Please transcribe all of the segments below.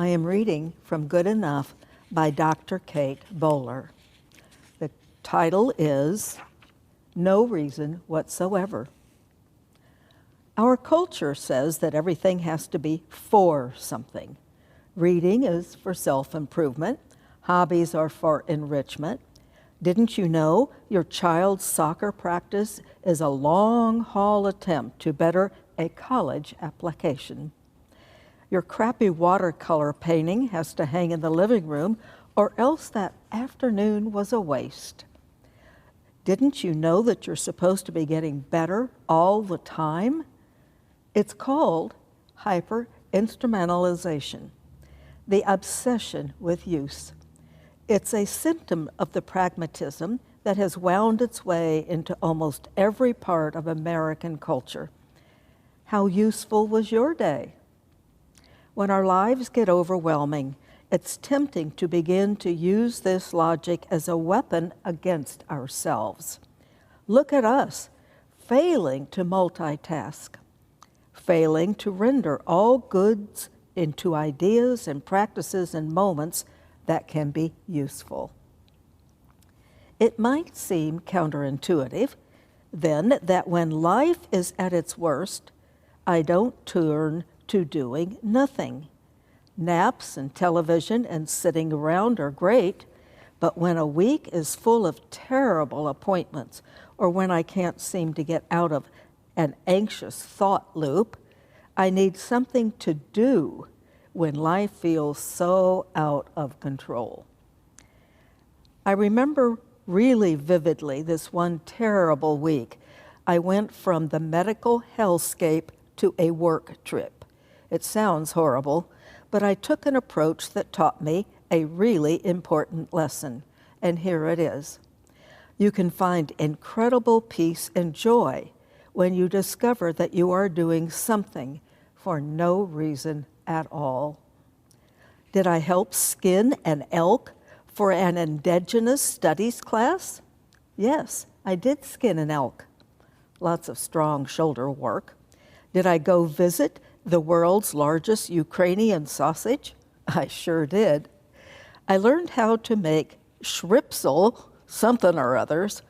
I am reading from Good Enough by Dr. Kate Bowler. The title is No Reason Whatsoever. Our culture says that everything has to be for something. Reading is for self-improvement. Hobbies are for enrichment. Didn't you know your child's soccer practice is a long-haul attempt to better a college application? Your crappy watercolor painting has to hang in the living room, or else that afternoon was a waste. Didn't you know that you're supposed to be getting better all the time? It's called hyper-instrumentalization, the obsession with use. It's a symptom of the pragmatism that has wound its way into almost every part of American culture. How useful was your day? When our lives get overwhelming, it's tempting to begin to use this logic as a weapon against ourselves. Look at us, failing to multitask, failing to render all goods into ideas and practices and moments that can be useful. It might seem counterintuitive, then, that when life is at its worst, I don't turn to doing nothing. Naps and television and sitting around are great, but when a week is full of terrible appointments, or when I can't seem to get out of an anxious thought loop, I need something to do when life feels so out of control. I remember really vividly this one terrible week. I went from the medical hellscape to a work trip. It sounds horrible, but I took an approach that taught me a really important lesson, and here it is. You can find incredible peace and joy when you discover that you are doing something for no reason at all. Did I help skin an elk for an indigenous studies class? Yes, I did skin an elk. Lots of strong shoulder work. Did I go visit the world's largest Ukrainian sausage? I sure did. I learned how to make schnitzel, something or others,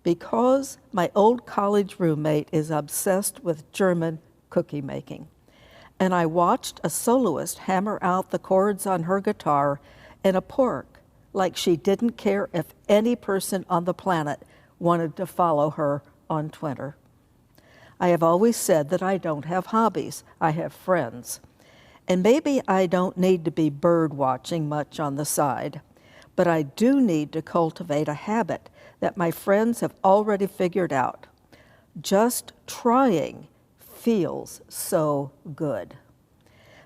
because my old college roommate is obsessed with German cookie making. And I watched a soloist hammer out the chords on her guitar in a park like she didn't care if any person on the planet wanted to follow her on Twitter. I have always said that I don't have hobbies, I have friends. And maybe I don't need to be bird watching much on the side, but I do need to cultivate a habit that my friends have already figured out. Just trying feels so good.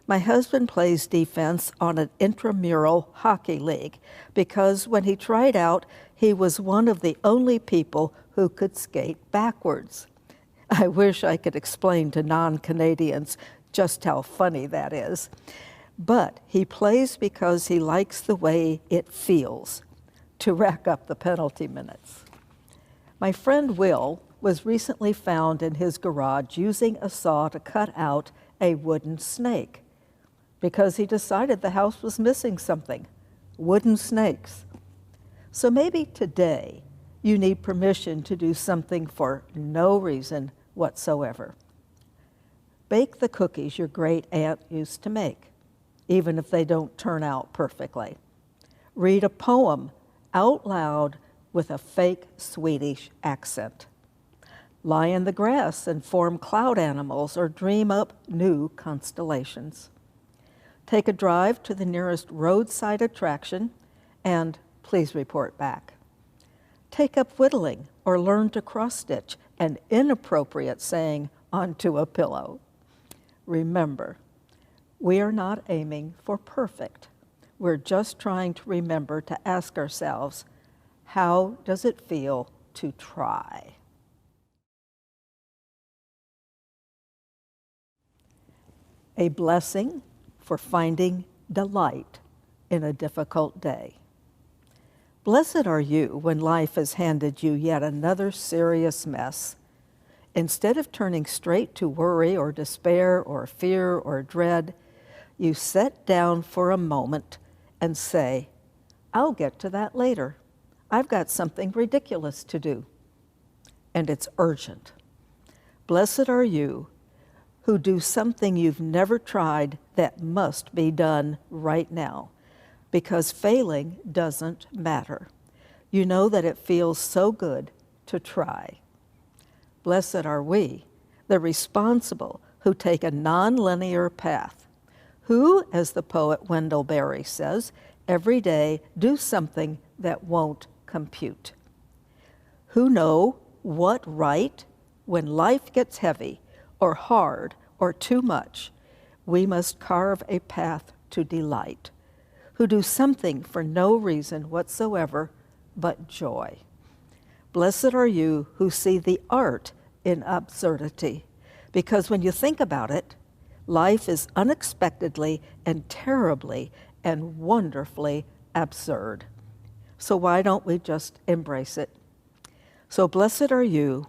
My husband plays defense on an intramural hockey league because when he tried out, he was one of the only people who could skate backwards. I wish I could explain to non-Canadians just how funny that is. But he plays because he likes the way it feels to rack up the penalty minutes. My friend Will was recently found in his garage using a saw to cut out a wooden snake because he decided the house was missing something, wooden snakes. So maybe today you need permission to do something for no reason whatsoever. Bake the cookies your great aunt used to make, even if they don't turn out perfectly. Read a poem out loud with a fake Swedish accent. Lie in the grass and form cloud animals or dream up new constellations. Take a drive to the nearest roadside attraction and please report back. Take up whittling or learn to cross-stitch an inappropriate saying onto a pillow. Remember, we are not aiming for perfect. We're just trying to remember to ask ourselves, how does it feel to try? A blessing for finding delight in a difficult day. Blessed are you when life has handed you yet another serious mess. Instead of turning straight to worry or despair or fear or dread, you sit down for a moment and say, I'll get to that later. I've got something ridiculous to do. And it's urgent. Blessed are you who do something you've never tried that must be done right now, because failing doesn't matter. You know that it feels so good to try. Blessed are we, the responsible, who take a non-linear path, who, as the poet Wendell Berry says, every day do something that won't compute, who know what right, when life gets heavy or hard or too much, we must carve a path to delight, who do something for no reason whatsoever but joy. Blessed are you who see the art in absurdity, because when you think about it, life is unexpectedly and terribly and wonderfully absurd. So why don't we just embrace it? So blessed are you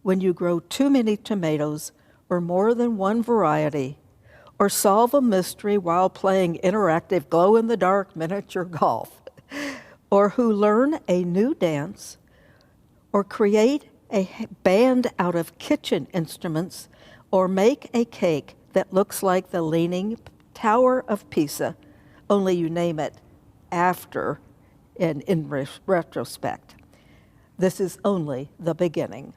when you grow too many tomatoes or more than one variety, or solve a mystery while playing interactive glow-in-the-dark miniature golf, or who learn a new dance, or create a band out of kitchen instruments, or make a cake that looks like the Leaning Tower of Pisa, only you name it after and in retrospect. This is only the beginning.